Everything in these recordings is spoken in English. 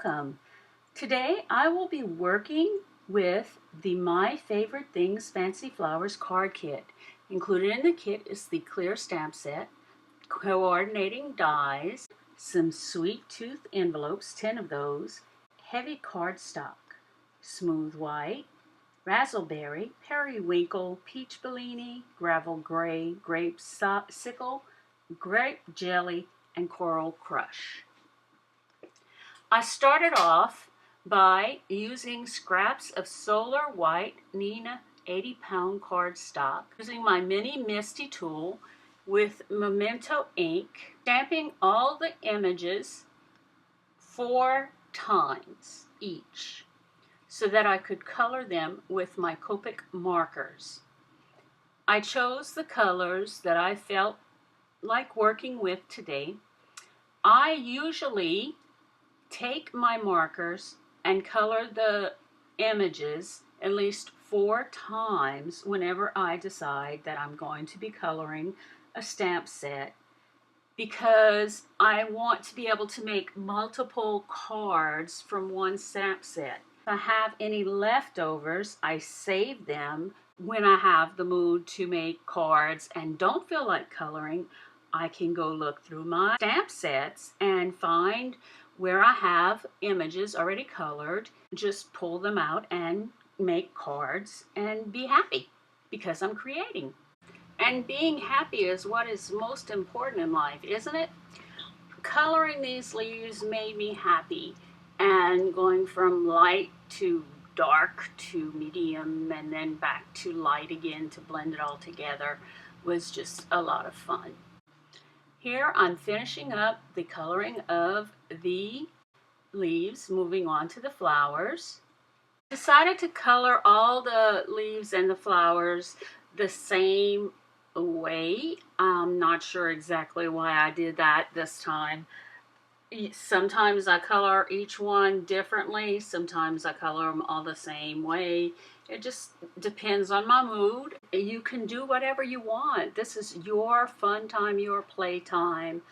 welcome. Today I will be working with the My Favorite Things Fancy Flowers card kit. Included in the kit is the clear stamp set, coordinating dies, some sweet tooth envelopes, 10 of those, heavy cardstock, smooth white, razzleberry, periwinkle, peach bellini, gravel gray, grape sickle, grape jelly, and coral crush. I started off by using scraps of Solar White Nina 80-pound cardstock, using my mini Misty tool with Memento ink, stamping all the images 4 times each so that I could color them with my Copic markers. I chose the colors that I felt like working with today. I usually take my markers and color the images at least 4 times whenever I decide that I'm going to be coloring a stamp set, because I want to be able to make multiple cards from one stamp set. If I have any leftovers, I save them. When I have the mood to make cards and don't feel like coloring, I can go look through my stamp sets and find where I have images already colored, just pull them out and make cards and be happy because I'm creating. And being happy is what is most important in life, isn't it? Coloring these leaves made me happy, and going from light to dark to medium and then back to light again to blend it all together was just a lot of fun. Here I'm finishing up the coloring of the leaves, moving on to the flowers. Decided to color all the leaves and the flowers the same way. I'm not sure exactly why I did that this time. Sometimes I color each one differently, sometimes I color them all the same way. It just depends on my mood. You can do whatever you want. This is your fun time, your play time.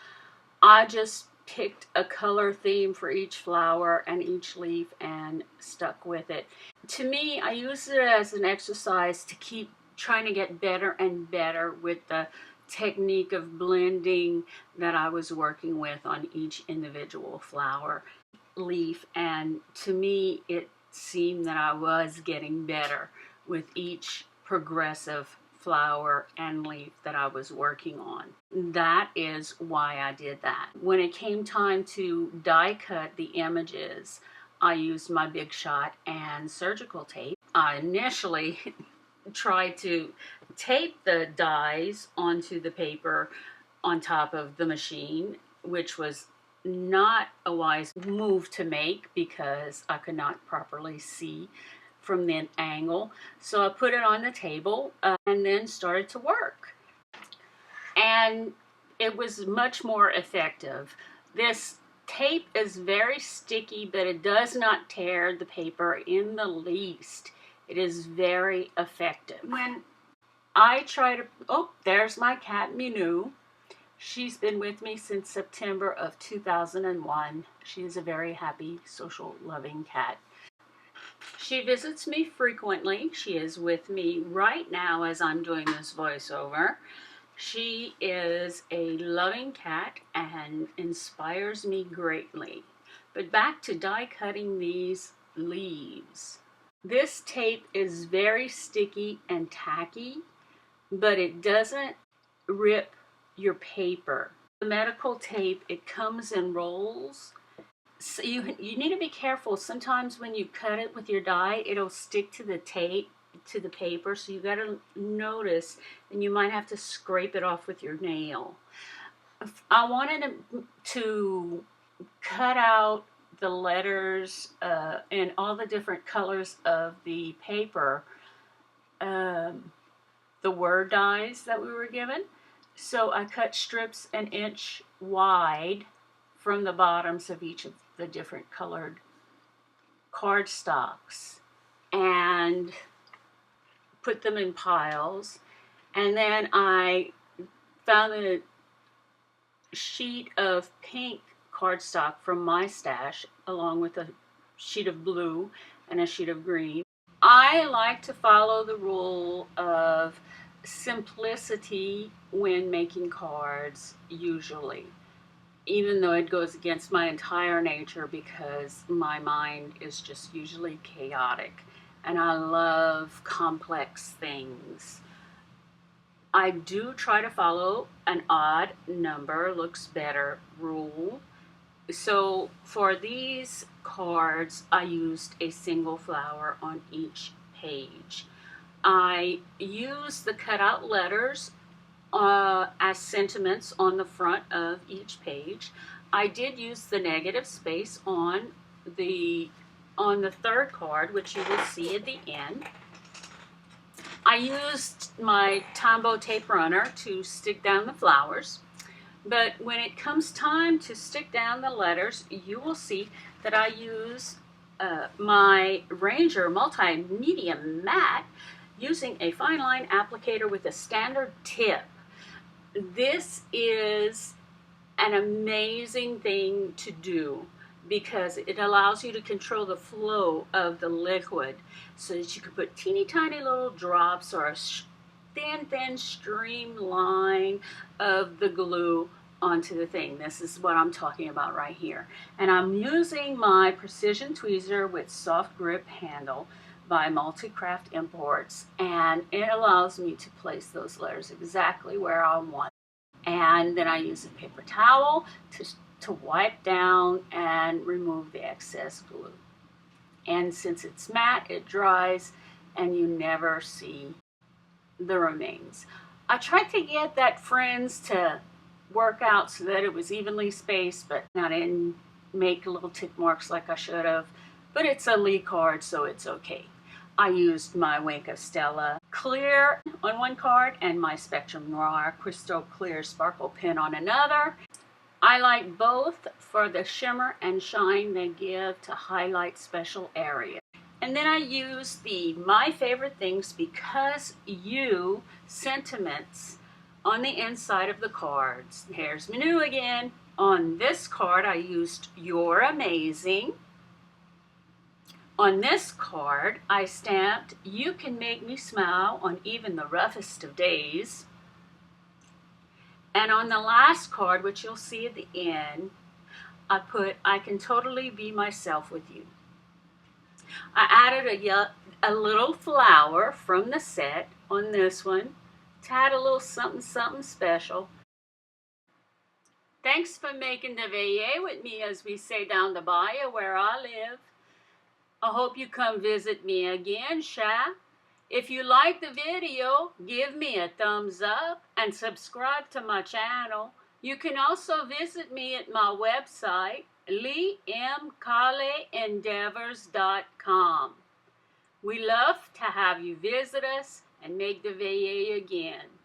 I just picked a color theme for each flower and each leaf and stuck with it. To me, I use it as an exercise to keep trying to get better and better with the technique of blending that I was working with on each individual flower, leaf, and to me it seemed that I was getting better with each progressive flower and leaf that I was working on. That is why I did that. When it came time to die cut the images, I used my Big Shot and surgical tape. I initially tried to tape the dies onto the paper on top of the machine, which was not a wise move to make because I could not properly see from the angle. So I put it on the table and then started to work. And it was much more effective. This tape is very sticky, but it does not tear the paper in the least. It is very effective. When I try to, oh, there's my cat Minou. She's been with me since September of 2001. She is a very happy, social, loving cat. She visits me frequently. She is with me right now as I'm doing this voiceover. She is a loving cat and inspires me greatly. But back to die cutting these leaves. This tape is very sticky and tacky, but it doesn't rip your paper. The medical tape, it comes in rolls. So you need to be careful. Sometimes when you cut it with your die, it'll stick to the tape, to the paper, so you got to notice, and you might have to scrape it off with your nail. I wanted to cut out the letters and all the different colors of the paper, the word dies that we were given. So I cut strips an inch wide from the bottoms of each of the different colored cardstocks and put them in piles. And then I found a sheet of pink cardstock from my stash, along with a sheet of blue and a sheet of green. I like to follow the rule of simplicity when making cards, usually, even though it goes against my entire nature because my mind is just usually chaotic and I love complex things. I do try to follow an odd number looks better rule. So for these cards, I used a single flower on each page. I used the cutout letters as sentiments on the front of each page. I did use the negative space on the third card, which you will see at the end. I used my Tombow tape runner to stick down the flowers, but when it comes time to stick down the letters, you will see that I use my Ranger Multimedia Mat using a fine line applicator with a standard tip. This is an amazing thing to do because it allows you to control the flow of the liquid so that you can put teeny tiny little drops or a thin streamline of the glue onto the thing. This is what I'm talking about right here. And I'm using my precision tweezer with soft grip handle by Multicraft Imports, and it allows me to place those letters exactly where I want. And then I use a paper towel to wipe down and remove the excess glue. And since it's matte, it dries and you never see the remains. I tried to get that friends to work out so that it was evenly spaced, but I didn't make little tick marks like I should have. But it's a Lee card, so it's okay. I used my Wink of Stella clear on one card and my Spectrum Noir Crystal Clear Sparkle Pen on another. I like both for the shimmer and shine they give to highlight special areas. And then I use the My Favorite Things Because You sentiments on the inside of the cards. Here's Manu again. On this card I used You're Amazing. On this card, I stamped, You Can Make Me Smile on Even the Roughest of Days. And on the last card, which you'll see at the end, I put, I Can Totally Be Myself With You. I added a little flower from the set on this one to add a little something special. Thanks for making the veillée with me, as we say down the bayou where I live. I hope you come visit me again, Sha. If you like the video, give me a thumbs up and subscribe to my channel. You can also visit me at my website, leemkaleendeavors.com. We love to have you visit us and make the veillée again.